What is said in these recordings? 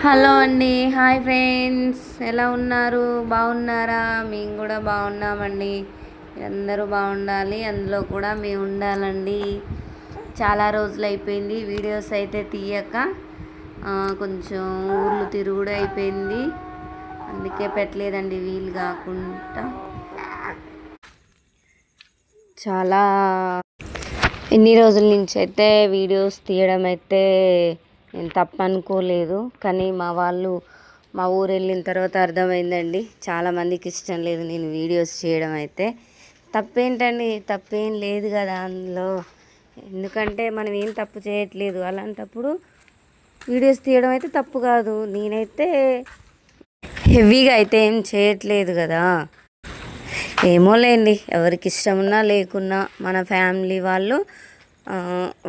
Hello అండి. Hi friends, ఎలా ఉన్నారు? బాగున్నారా? మేము కూడా బాగున్నామండి. అందరూ బాగుండాలి, అందులో కూడా మేము ఉండాలండి. చాలా రోజులు అయిపోయింది వీడియోస్ అయితే తీయక. కొంచెం ఊర్లు తిరుగుడు అయిపోయింది, అందుకే పెట్టలేదండి వీలు కాకుండా. చాలా ఇన్ని రోజుల నుంచి అయితే వీడియోస్ తీయడం అయితే నేను తప్పు అనుకోలేదు, కానీ మా ఊరు వెళ్ళిన తర్వాత అర్థమైందండి, చాలామందికి ఇష్టం లేదు నేను వీడియోస్ చేయడం. అయితే తప్పేంటండి? తప్పేం లేదు కదా అందులో, ఎందుకంటే మనం ఏం తప్పు చేయట్లేదు. అలాంటప్పుడు వీడియోస్ తీయడం అయితే తప్పు కాదు. నేనైతే హెవీగా అయితే ఏం చేయట్లేదు కదా. ఏమోలేండి, ఎవరికి ఇష్టం ఉన్నా లేకున్నా మన ఫ్యామిలీ వాళ్ళు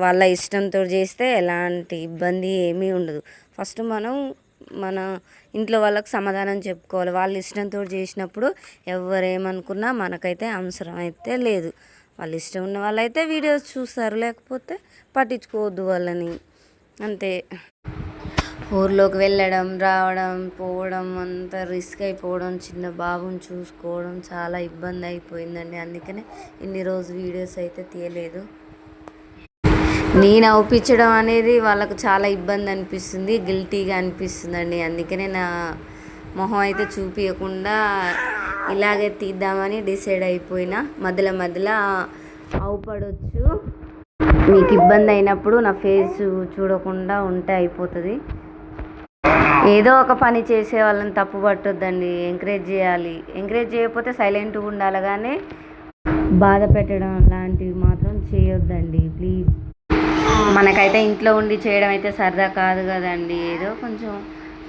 వాళ్ళ ఇష్టంతో చేస్తే ఎలాంటి ఇబ్బంది ఏమీ ఉండదు. ఫస్ట్ మనం మన ఇంట్లో వాళ్ళకి సమాధానం చెప్పుకోవాలి. వాళ్ళ ఇష్టంతో చేసినప్పుడు ఎవరేమనుకున్నా మనకైతే అవసరం అయితే లేదు. వాళ్ళ ఇష్టం ఉన్న వాళ్ళైతే వీడియోస్ చూస్తారు, లేకపోతే పట్టించుకోవద్దు వాళ్ళని, అంతే. ఊర్లోకి వెళ్ళడం, రావడం, పోవడం అంతా రిస్క్ అయిపోవడం, చిన్న బాబుని చూసుకోవడం చాలా ఇబ్బంది అయిపోయిందండి. అందుకనే ఇన్ని రోజు వీడియోస్ అయితే తీయలేదు. నేను అవుపించడం అనేది వాళ్ళకు చాలా ఇబ్బంది అనిపిస్తుంది, గిల్టీగా అనిపిస్తుందండి. అందుకనే నా మొహం అయితే చూపించకుండా ఇలాగే తీద్దామని డిసైడ్ అయిపోయినా. మధ్యలో మధ్యలో అవుపడవచ్చు, మీకు ఇబ్బంది అయినప్పుడు నా ఫేస్ చూడకుండా ఉంటే అయిపోతుంది. ఏదో ఒక పని చేసే వాళ్ళని తప్పు పట్టొద్దండి, ఎంకరేజ్ చేయాలి. ఎంకరేజ్ చేయకపోతే సైలెంట్గా ఉండాలి, కానీ బాధ పెట్టడం లాంటివి మాత్రం చేయొద్దండి ప్లీజ్. మనకైతే ఇంట్లో ఉండి చేయడం అయితే సరదా కాదు కదండి, ఏదో కొంచెం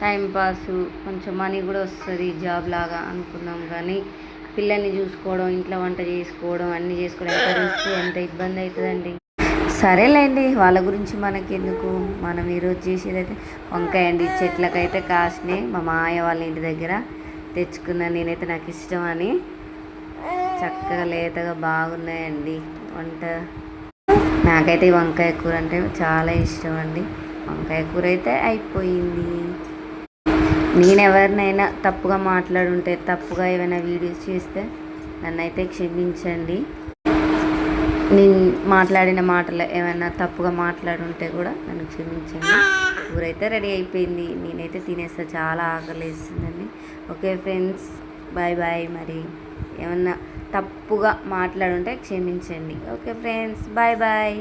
టైంపాసు, కొంచెం మనీ కూడా వస్తుంది జాబ్ లాగా అనుకున్నాం. కానీ పిల్లల్ని చూసుకోవడం, ఇంట్లో వంట చేసుకోవడం, అన్నీ చేసుకోవడం ఎంత రిస్క్, ఎంత ఇబ్బంది అవుతుందండి. సరేలేండి, వాళ్ళ గురించి మనకెందుకు. మనం ఈరోజు చేసేదైతే వంకాయ అండి. చెట్లకైతే కాసినాయి, మా మాయ వాళ్ళ ఇంటి దగ్గర తెచ్చుకున్నాను నేనైతే, నాకు ఇష్టం అని. చక్కగా లేతగా బాగున్నాయండి. నాకైతే ఈ వంకాయ కూర అంటే చాలా ఇష్టం అండి. వంకాయ కూర అయితే అయిపోయింది. నేను ఎవరినైనా తప్పుగా మాట్లాడుంటే, తప్పుగా ఏమైనా వీడియోస్ చేస్తే నన్నైతే క్షమించండి. నేను మాట్లాడిన మాటలు ఏమైనా తప్పుగా మాట్లాడుంటే కూడా నన్ను క్షమించండి. కూర అయితే రెడీ అయిపోయింది, నేనైతే తినేస్తా, చాలా ఆకలిస్తుందండి. Okay friends, bye bye. మరి ఏమన్నా తప్పుగా మాట్లాడుంటే క్షమించండి. Okay friends, bye bye.